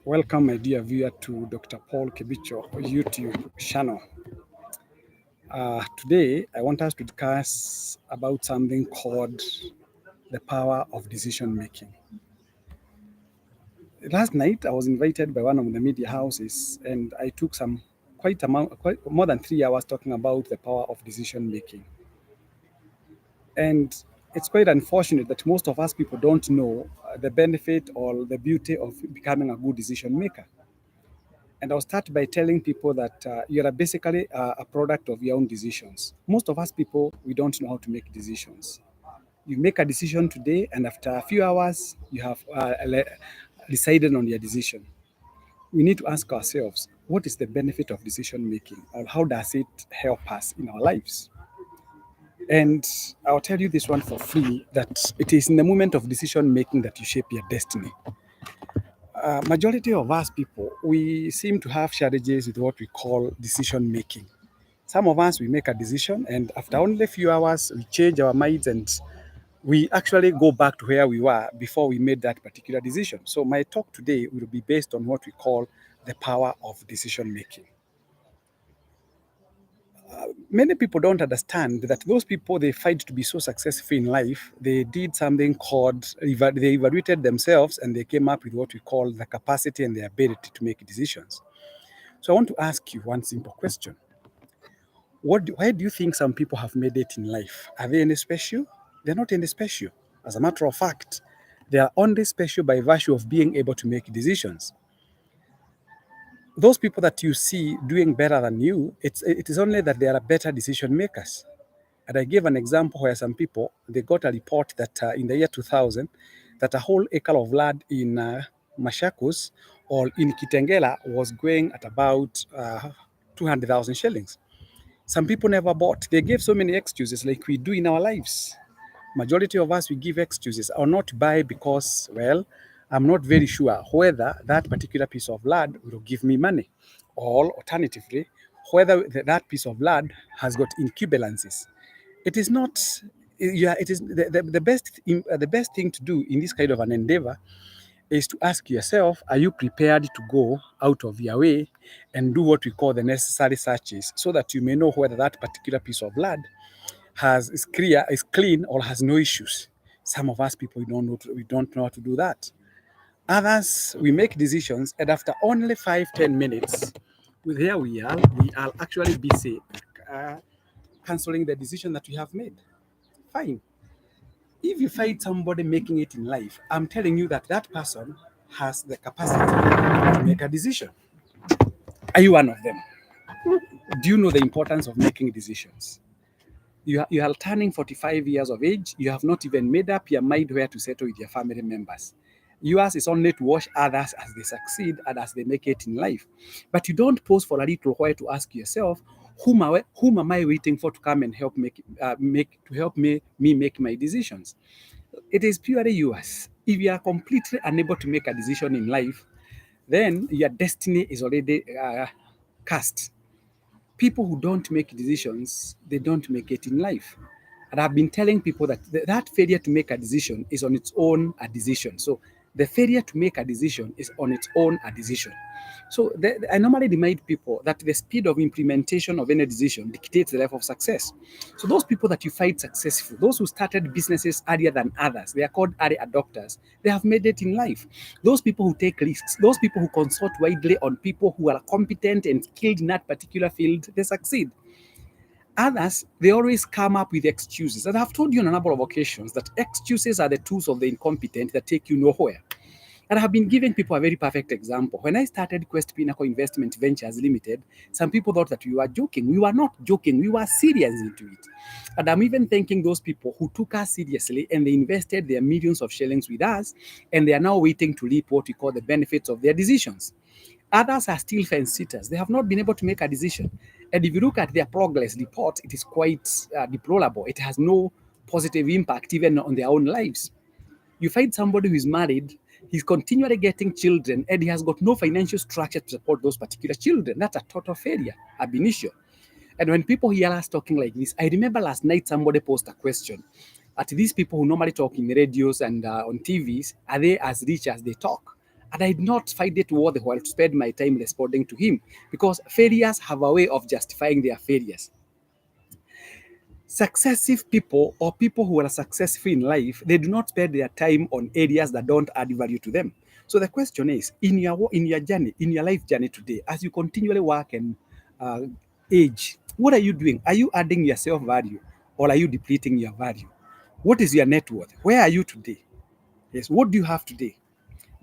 Welcome, my dear viewer, to Dr. Paul Kibicho YouTube channel. Today, I want us to discuss about something called the power of decision making. Last night, I was invited by one of the media houses, and I took quite more than 3 hours talking about the power of decision making. And it's quite unfortunate that most of us people don't know the benefit or the beauty of becoming a good decision maker. And I'll start by telling people that you're basically a product of your own decisions. Most of us people, we don't know how to make decisions. You make a decision today, and after a few hours, you have decided on your decision. We need to ask ourselves, what is the benefit of decision making, or how does it help us in our lives? And I'll tell you this one for free, that it is in the moment of decision making that you shape your destiny. Majority of us people, we seem to have challenges with what we call decision making. Some of us, we make a decision, and after only a few hours, we change our minds and we actually go back to where we were before we made that particular decision. So my talk today will be based on what we call the power of decision making. Many people don't understand that those people they fight to be so successful in life, they did something called, they evaluated themselves and they came up with what we call the capacity and the ability to make decisions. So I want to ask you one simple question. Why do you think some people have made it in life? Are they any special? They're not any special. As a matter of fact, they are only special by virtue of being able to make decisions. Those people that you see doing better than you, it is only that they are better decision makers. And I gave an example where some people, they got a report that in the year 2000, that a whole acre of land in Machakos or in Kitengela was going at about 200,000 shillings. Some people never bought. They gave so many excuses like we do in our lives. Majority of us, we give excuses or not buy because, well, I'm not very sure whether that particular piece of land will give me money. Or alternatively, whether that piece of land has got incubalences. It is not, yeah, it is the best thing to do in this kind of an endeavor is to ask yourself, are you prepared to go out of your way and do what we call the necessary searches so that you may know whether that particular piece of land is clean or has no issues. Some of us people we don't know how to do that. Others we make decisions and after only 5-10 minutes, here we are actually busy canceling the decision that we have made. Fine. If you find somebody making it in life, I'm telling you that that person has the capacity to make a decision. Are you one of them? Do you know the importance of making decisions? You are turning 45 years of age. You have not even made up your mind where to settle with your family members. Yours is only to watch others as they succeed and as they make it in life. But you don't pause for a little while to ask yourself, whom am I waiting for to come and help me make my decisions? It is purely yours. If you are completely unable to make a decision in life, then your destiny is already cast. People who don't make decisions, they don't make it in life. And I've been telling people that that failure to make a decision is on its own a decision. So the failure to make a decision is on its own a decision. So I normally remind people that the speed of implementation of any decision dictates the level of success. So those people that you find successful, those who started businesses earlier than others, they are called early adopters. They have made it in life. Those people who take risks, those people who consult widely on people who are competent and skilled in that particular field, they succeed. Others, they always come up with excuses. And I've told you on a number of occasions that excuses are the tools of the incompetent that take you nowhere. And I have been giving people a very perfect example. When I started Quest Pinnacle Investment Ventures Limited, some people thought that we were joking. We were not joking. We were serious into it. And I'm even thanking those people who took us seriously and they invested their millions of shillings with us, and they are now waiting to reap what we call the benefits of their decisions. Others are still fence sitters. They have not been able to make a decision. And if you look at their progress report, it is quite deplorable. It has no positive impact even on their own lives. You find somebody who is married, he's continually getting children, and he has got no financial structure to support those particular children. That's a total failure, ab initio. And when people hear us talking like this, I remember last night somebody posed a question. At these people who normally talk in radios and on TVs, are they as rich as they talk? And I did not find it worth while to spend my time responding to him, because failures have a way of justifying their failures. Successive people, or people who are successful in life, they do not spend their time on areas that don't add value to them. So the question is, in your journey, in your life journey today, as you continually work and uh, age, what are you doing? Are you adding your self value, or are you depleting your value? What is your net worth? Where are you today? Yes, what do you have today?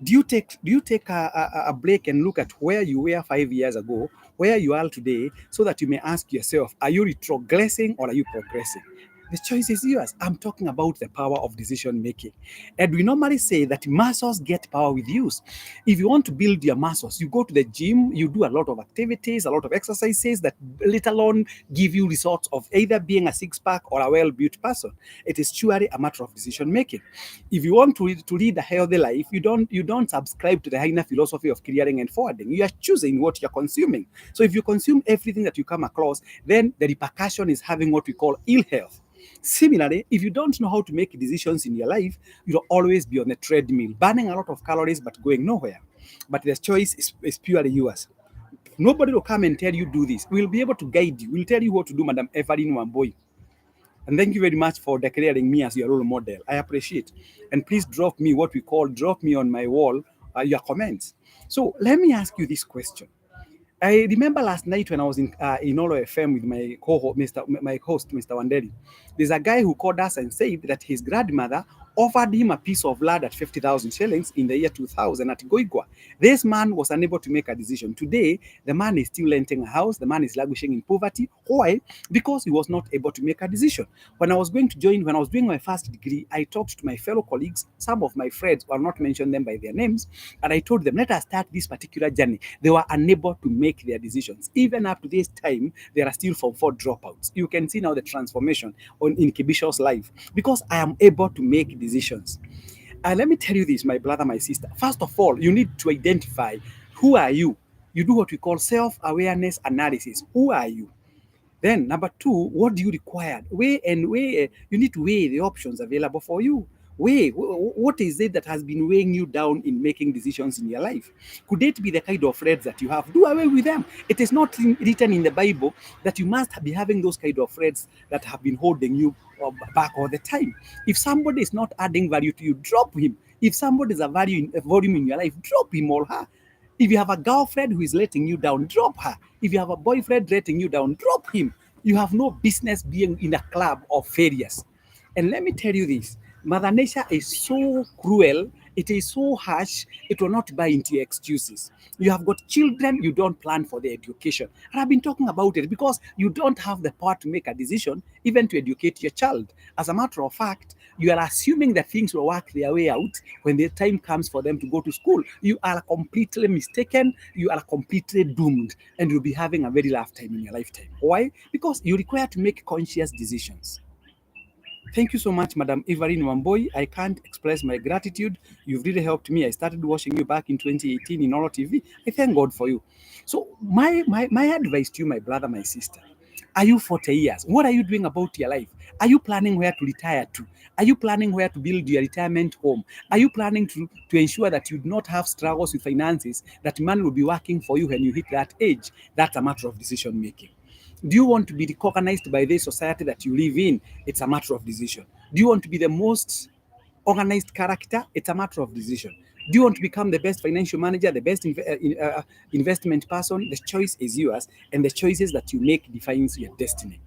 Do you take a break and look at where you were 5 years ago, where you are today, so that you may ask yourself, are you retrogressing or are you progressing? The choice is yours. I'm talking about the power of decision making. And we normally say that muscles get power with use. If you want to build your muscles, you go to the gym, you do a lot of activities, a lot of exercises that later on give you results of either being a six pack or a well built person. It is surely a matter of decision making. If you want to lead a healthy life, you don't subscribe to the Heine philosophy of clearing and forwarding. You are choosing what you're consuming. So if you consume everything that you come across, then the repercussion is having what we call ill health. Similarly, if you don't know how to make decisions in your life, you'll always be on a treadmill, burning a lot of calories but going nowhere. But the choice is purely yours. Nobody will come and tell you do this. We'll be able to guide you. We'll tell you what to do, Madam Evelyn Wamboy. And thank you very much for declaring me as your role model. I appreciate. And please drop me drop me on my wall your comments. So let me ask you this question. I remember last night when I was in Olo FM with my host, Mr. Wanderi. There's a guy who called us and said that his grandmother offered him a piece of land at 50,000 shillings in the year 2000 at Goigwa. This man was unable to make a decision. Today, the man is still renting a house. The man is languishing in poverty. Why? Because he was not able to make a decision. When I was doing my first degree, I talked to my fellow colleagues, some of my friends, I'll not mention them by their names, and I told them, let us start this particular journey. They were unable to make their decisions. Even up to this time, there are still Form 4 dropouts. You can see now the transformation in Kibisho's life, because I am able to make decisions. And let me tell you this, my brother, my sister. First of all, you need to identify who are you. You do what we call self-awareness analysis. Who are you? Then number two, what do you require? You need to weigh the options available for you. What is it that has been weighing you down in making decisions in your life? Could it be the kind of friends that you have? Do away with them. It is not written in the Bible that you must be having those kind of friends that have been holding you back all the time. If somebody is not adding value to you, drop him. If somebody is a volume in your life, drop him or her. If you have a girlfriend who is letting you down, drop her. If you have a boyfriend letting you down, drop him. You have no business being in a club of failures. And let me tell you this, Mother Nature is so cruel, it is so harsh, it will not buy into your excuses. You have got children, you don't plan for their education. And I've been talking about it because you don't have the power to make a decision, even to educate your child. As a matter of fact, you are assuming that things will work their way out when the time comes for them to go to school. You are completely mistaken, you are completely doomed, and you'll be having a very rough time in your lifetime. Why? Because you require to make conscious decisions. Thank you so much, Madam Evelyn Wamboy. I can't express my gratitude. You've really helped me. I started watching you back in 2018 in Olo TV. I thank God for you. So my advice to you, my brother, my sister, are you 40 years? What are you doing about your life? Are you planning where to retire to? Are you planning where to build your retirement home? Are you planning to ensure that you do not have struggles with finances, that money will be working for you when you hit that age? That's a matter of decision making. Do you want to be recognized by the society that you live in? It's a matter of decision. Do you want to be the most organized character? It's a matter of decision. Do you want to become the best financial manager, the best investment person? The choice is yours, and the choices that you make defines your destiny.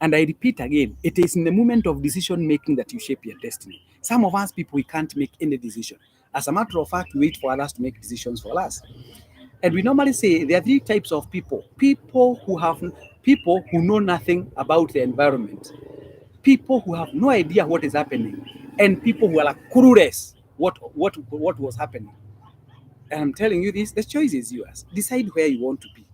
And I repeat again, it is in the moment of decision making that you shape your destiny. Some of us people, we can't make any decision. As a matter of fact, we wait for others to make decisions for us. And we normally say there are three types of people: people who know nothing about the environment, people who have no idea what is happening, and people who are like clueless what was happening. And I'm telling you this, the choice is yours. Decide where you want to be.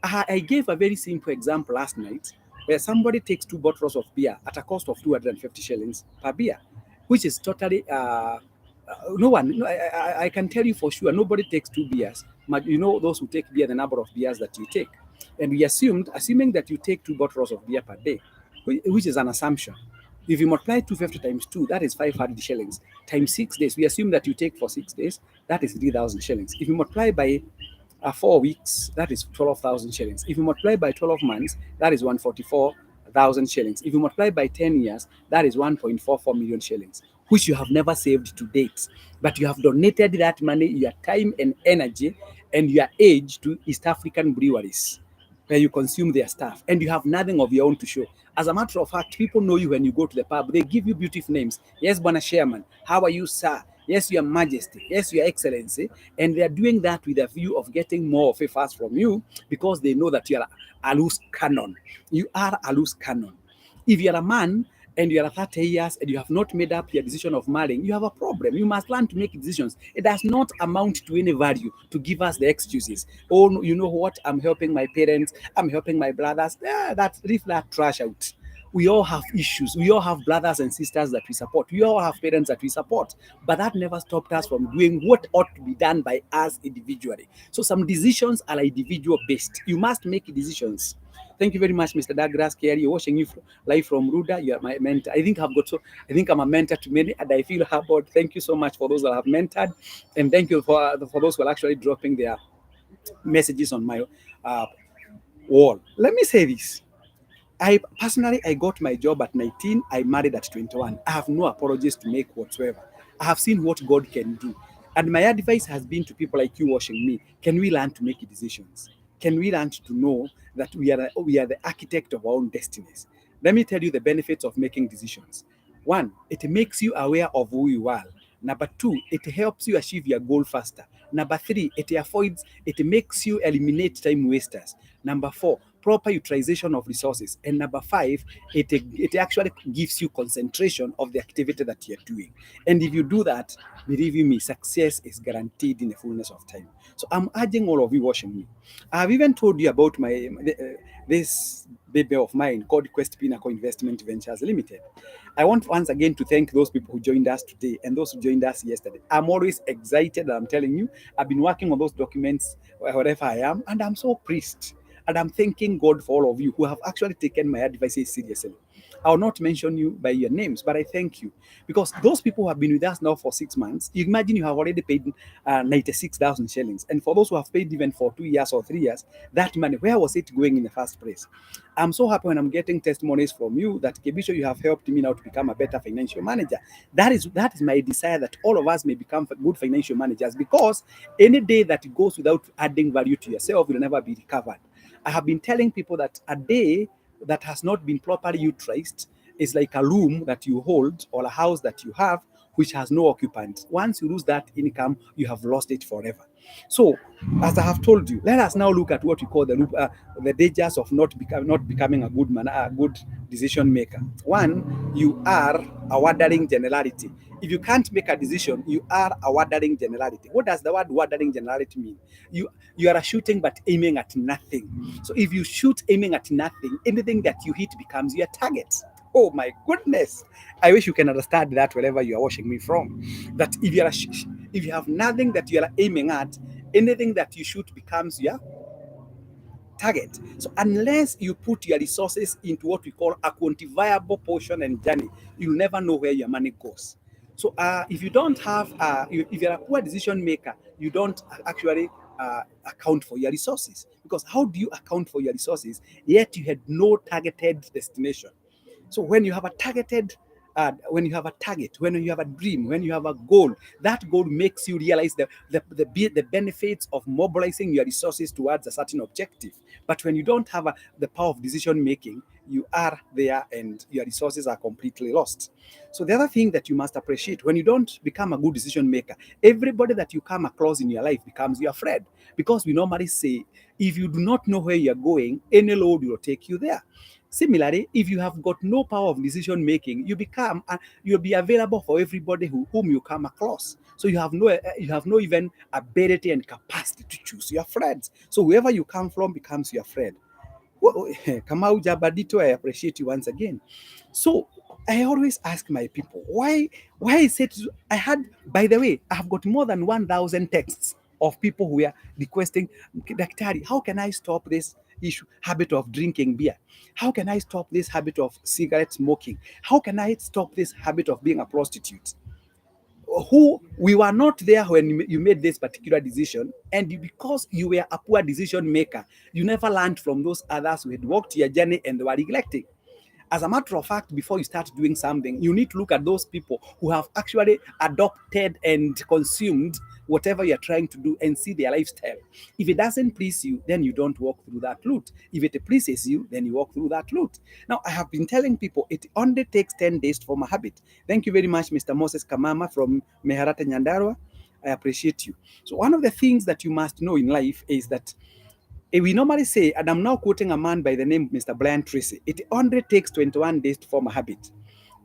I gave a very simple example last night where somebody takes 2 bottles of beer at a cost of 250 shillings per beer, which is totally no one. No, I can tell you for sure, nobody takes 2 beers. But you know those who take beer, the number of beers that you take, and we assuming that you take 2 bottles of beer per day, which is an assumption. If you multiply 250 times 2, that is 500 shillings. Times 6 days, we assume that you take for 6 days, that is 3,000 shillings. If you multiply by 4 weeks, that is 12,000 shillings. If you multiply by 12 months, that is 144,000 shillings. If you multiply by 10 years, that is 1.44 million shillings, which you have never saved to date. But you have donated that money, your time and energy, and your age to East African breweries where you consume their stuff and you have nothing of your own to show. As a matter of fact, people know you when you go to the pub. They give you beautiful names. Yes, Bwana Chairman. How are you, sir? Yes, Your Majesty. Yes, Your Excellency. And they are doing that with a view of getting more favors from you because they know that you are a loose cannon. You are a loose cannon. If you're a man and you are 30 years and you have not made up your decision of marrying, you have a problem. You must learn to make decisions. It does not amount to any value to give us the excuses. Oh, no, you know what? I'm helping my parents. I'm helping my brothers. Yeah, leave that trash out. We all have issues. We all have brothers and sisters that we support. We all have parents that we support. But that never stopped us from doing what ought to be done by us individually. So some decisions are individual based. You must make decisions. Thank you very much, Mr. Douglas Kerry. You're watching you live from Ruda. You are my mentor. I think I'm a mentor to many, and I feel humbled. Thank you so much for those that have mentored, and thank you for those who are actually dropping their messages on my uh, wall. Let me say this. I got my job at 19. I married at 21. I have no apologies to make whatsoever. I have seen what God can do. And my advice has been to people like you watching me, can we learn to make decisions? Can we learn to know that we are the architect of our own destinies? Let me tell you the benefits of making decisions. One, it makes you aware of who you are. Number two, it helps you achieve your goal faster. Number three, it makes you eliminate time wasters. Number four, proper utilization of resources. And number five, it actually gives you concentration of the activity that you're doing. And if you do that, believe you me, success is guaranteed in the fullness of time. So I'm urging all of you watching me. I've even told you about this baby of mine called Quest Pinnacle Investment Ventures Limited. I want once again to thank those people who joined us today and those who joined us yesterday. I'm always excited. I'm telling you, I've been working on those documents wherever I am, and I'm so pleased. And I'm thanking God for all of you who have actually taken my advice seriously. I'll not mention you by your names, but I thank you because those people who have been with us now for 6 months, you imagine you have already paid 96,000 shillings. And for those who have paid even for 2 years or 3 years, that money, where was it going in the first place? I'm so happy when I'm getting testimonies from you that Kebisho, you have helped me now to become a better financial manager. That is my desire that all of us may become good financial managers because any day that goes without adding value to yourself will never be recovered. I have been telling people that a day that has not been properly utilized is like a room that you hold or a house that you have which has no occupant. Once you lose that income, you have lost it forever. So, as I have told you, let us now look at what we call the dangers of not becoming a good man, a good decision maker. One, you are a wandering generality. If you can't make a decision, you are a wandering generality. What does the word wandering generality mean? You are shooting but aiming at nothing. So if you shoot aiming at nothing, anything that you hit becomes your target. Oh my goodness! I wish you can understand that wherever you are watching me from. That if you have nothing that you are aiming at, anything that you shoot becomes your target. So unless you put your resources into what we call a quantifiable portion and journey, you'll never know where your money goes. So if you don't have, if you're a poor decision maker, you don't actually account for your resources. Because how do you account for your resources yet you had no targeted destination? So when you have a target, when you have a dream, when you have a goal, that goal makes you realize the benefits of mobilizing your resources towards a certain objective. But when you don't have the power of decision making, you are there and your resources are completely lost. So the other thing that you must appreciate, when you don't become a good decision maker, everybody that you come across in your life becomes your friend. Because we normally say, if you do not know where you're going, any road will take you there. Similarly, if you have got no power of decision making, you'll be available for everybody whom you come across. So you have no even ability and capacity to choose your friends. So whoever you come from becomes your friend. Kamau Jabadito, I appreciate you once again. So I always ask my people, why is it by the way, I have got more than 1,000 texts of people who are requesting, Daktari, how can I stop this issue, habit of drinking beer? How can I stop this habit of cigarette smoking? How can I stop this habit of being a prostitute? Who we were not there when you made this particular decision, and because you were a poor decision maker, you never learned from those others who had walked your journey and were neglecting. As a matter of fact, before you start doing something, you need to look at those people who have actually adopted and consumed whatever you're trying to do and see their lifestyle. If it doesn't please you, then you don't walk through that route. If it pleases you, then you walk through that route. Now, I have been telling people it only takes 10 days to form a habit. Thank you very much, Mr. Moses Kamama from Meharata Nyandarua. I appreciate you. So one of the things that you must know in life is that we normally say, and I'm now quoting a man by the name of Mr. Brian Tracy, it only takes 21 days to form a habit.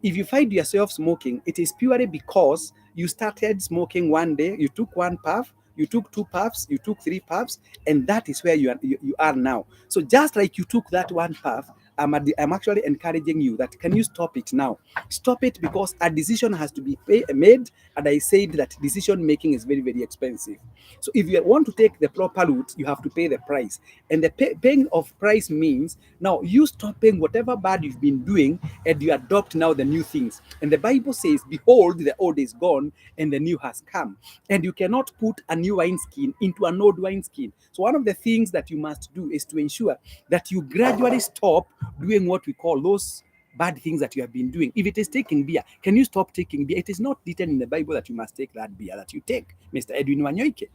If you find yourself smoking, it is purely because you started smoking one day, you took one puff, you took two puffs, you took three puffs, and that is where you are now. So just like you took that one puff, I'm actually encouraging you that can you stop it now? Stop it, because a decision has to be made, and I said that decision making is very, very expensive. So if you want to take the proper route, you have to pay the price. And the paying of price means now you stop paying whatever bad you've been doing and you adopt now the new things. And the Bible says, behold, the old is gone and the new has come. And you cannot put a new wineskin into an old wineskin. So one of the things that you must do is to ensure that you gradually stop doing what we call those bad things that you have been doing. If it is taking beer, can you stop taking beer? It is not written in the Bible that you must take that beer that you take, Mr. Edwin Wanyoike.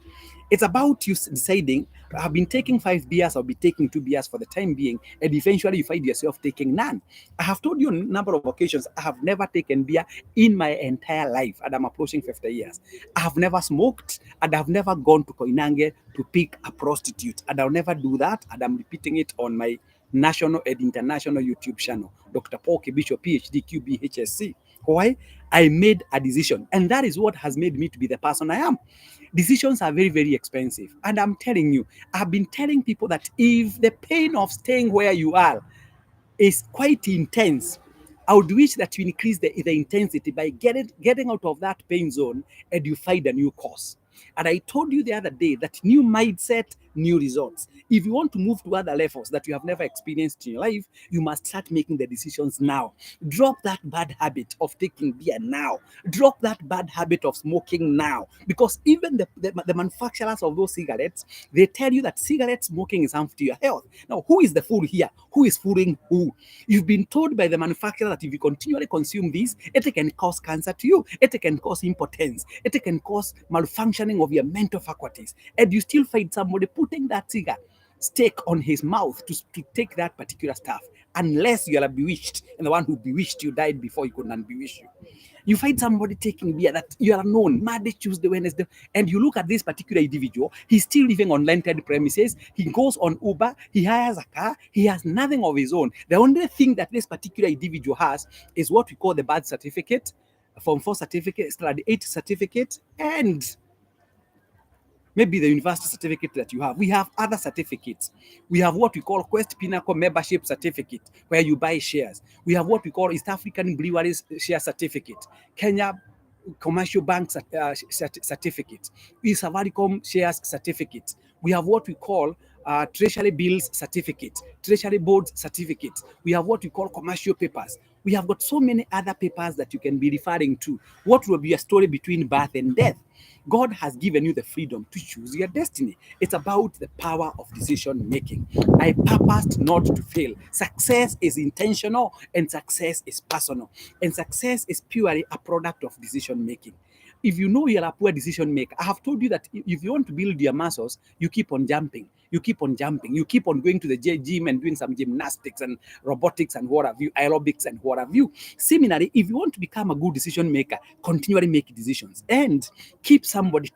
It's about you deciding, I've been taking 5 beers, I'll be taking 2 beers for the time being, and eventually you find yourself taking none. I have told you on a number of occasions, I have never taken beer in my entire life, and I'm approaching 50 years. I have never smoked, and I've never gone to Koinange to pick a prostitute, and I'll never do that, and I'm repeating it on my national and international YouTube channel, Dr. Paul Bishop, PhD, QBHSC. Why? I made a decision, and that is what has made me to be the person I am. Decisions are very, very expensive, and I'm telling you, I've been telling people that if the pain of staying where you are is quite intense, I would wish that you increase the intensity by getting out of that pain zone and you find a new course. And I told you the other day that new mindset, new results. If you want to move to other levels that you have never experienced in your life, you must start making the decisions now. Drop that bad habit of taking beer now. Drop that bad habit of smoking now. Because even the manufacturers of those cigarettes, they tell you that cigarette smoking is harmful to your health. Now, who is the fool here? Who is fooling who? You've been told by the manufacturer that if you continually consume this, it can cause cancer to you. It can cause impotence. It can cause malfunctioning of your mental faculties. And you still find somebody putting that cigar stick on his mouth to take that particular stuff, unless you are bewitched, and the one who bewitched you died before he could unbewitch you. You find somebody taking beer that you are known Monday, Tuesday, Wednesday, and you look at this particular individual, he's still living on rented premises, he goes on Uber, he hires a car, he has nothing of his own. The only thing that this particular individual has is what we call the birth certificate, Form 4 certificate, Study 8 certificate, and maybe the university certificate that you have. We have other certificates. We have what we call Quest Pinnacle membership certificate, where you buy shares. We have what we call East African Breweries share certificate, Kenya Commercial Bank certificate, Safaricom shares certificate. We have what we call Treasury Bills certificate, Treasury Board certificate. We have what we call commercial papers. We have got so many other papers that you can be referring to. What will be a story between birth and death? God has given you the freedom to choose your destiny. It's about the power of decision making. I purposed not to fail. Success is intentional and success is personal. And success is purely a product of decision making. If you know you're a poor decision maker, I have told you that if you want to build your muscles, you keep on jumping. You keep on jumping. You keep on going to the gym and doing some gymnastics and robotics and what have you, aerobics and what have you. Similarly, if you want to become a good decision maker, continually make decisions and take somebody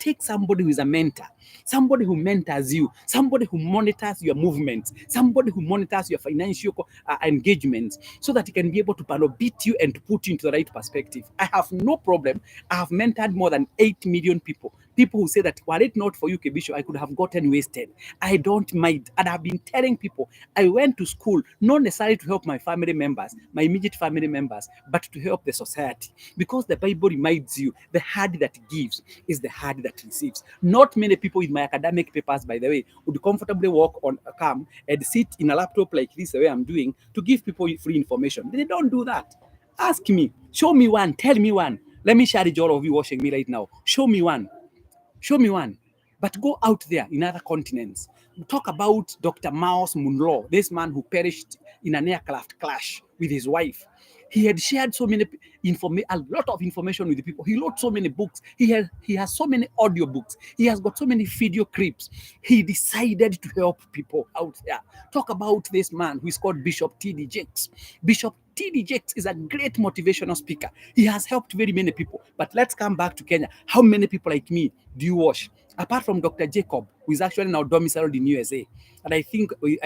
who is a mentor, somebody who mentors you, somebody who monitors your movements, somebody who monitors your financial engagements, so that he can be able to beat you and to put you into the right perspective. I have no problem. I have mentored more than 8 million people People who say that were it not for you, Kebisho, I could have gotten wasted. I don't mind. And I've been telling people, I went to school, not necessarily to help my family members, my immediate family members, but to help the society. Because the Bible reminds you, the hand that gives is the hand that receives. Not many people with my academic papers, by the way, would comfortably walk on a cam and sit in a laptop like this, the way I'm doing, to give people free information. They don't do that. Ask me, show me one, tell me one. Let me share it, all of you watching me right now. Show me one. Show me one. But go out there in other continents. Talk about Dr. Miles Munro, this man who perished in an aircraft crash with his wife. He had shared so many a lot of information with the people. He wrote so many books. He has so many audio books. He has got so many video clips. He decided to help people out there. Talk about this man who is called Bishop T.D. Jakes. Bishop T.D. Jakes is a great motivational speaker. He has helped very many people. But let's come back to Kenya. How many people like me do you watch? Apart from Dr. Jacob, who is actually now domiciled in USA. And I think we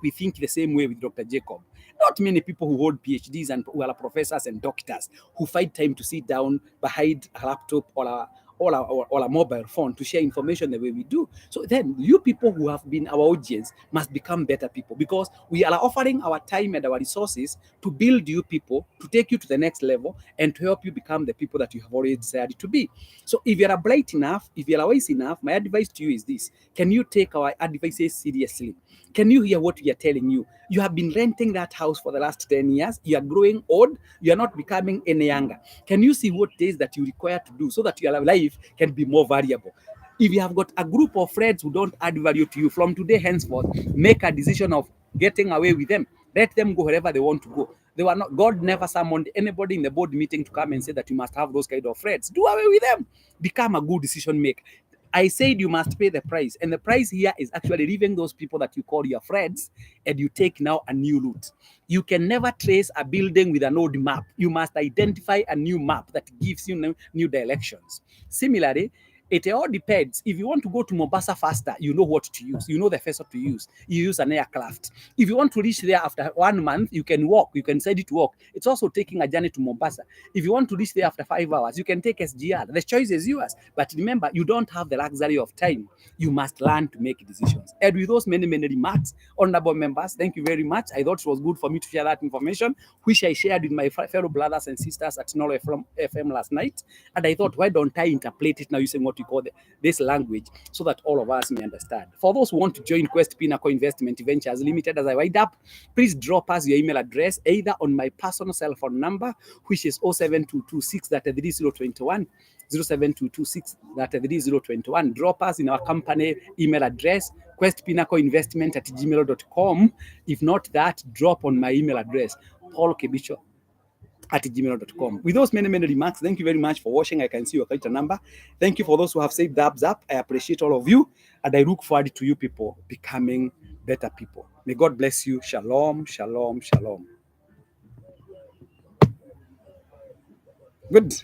think the same way with Dr. Jacob. Not many people who hold PhDs and who are professors and doctors who find time to sit down behind a laptop or a mobile phone to share information the way we do. So then you people who have been our audience must become better people, because we are offering our time and our resources to build you people, to take you to the next level and to help you become the people that you have already decided to be. So if you are bright enough, if you are wise enough, my advice to you is this: can you take our advices seriously? Can you hear what we are telling you? You have been renting that house for the last 10 years. You are growing old. You are not becoming any younger. Can you see what it is that you require to do so that your life can be more variable? If you have got a group of friends who don't add value to you, from today henceforth, make a decision of getting away with them. Let them go wherever they want to go. They were not. God never summoned anybody in the board meeting to come and say that you must have those kind of friends. Do away with them. Become a good decision maker. I said you must pay the price, and the price here is actually leaving those people that you call your friends, and you take now a new route. You can never trace a building with an old map. You must identify a new map that gives you new directions. Similarly, it all depends. If you want to go to Mombasa faster, you know what to use. You know the vessel to use. You use an aircraft. If you want to reach there after 1 month, you can walk. You can decide to walk. It's also taking a journey to Mombasa. If you want to reach there after 5 hours, you can take SGR. The choice is yours. But remember, you don't have the luxury of time. You must learn to make decisions. And with those many, many remarks, honorable members, thank you very much. I thought it was good for me to share that information, which I shared with my fellow brothers and sisters at Nolo FM last night. And I thought, why don't I interpret it now using what we call this language, so that all of us may understand. For those who want to join Quest Pinnacle Investment Ventures Limited as I wind up, please drop us your email address either on my personal cell phone number, which is 07226 3021. 07226 3021. Drop us in our company email address, questpinnacleinvestment@gmail.com. If not that, drop on my email address, paulkebicho@gmail.com. With those many, many remarks, thank you very much for watching. I can see your quite number. Thank you for those who have said thumbs up. I appreciate all of you, and I look forward to you people becoming better people. May God bless you. Shalom, shalom, shalom. Good.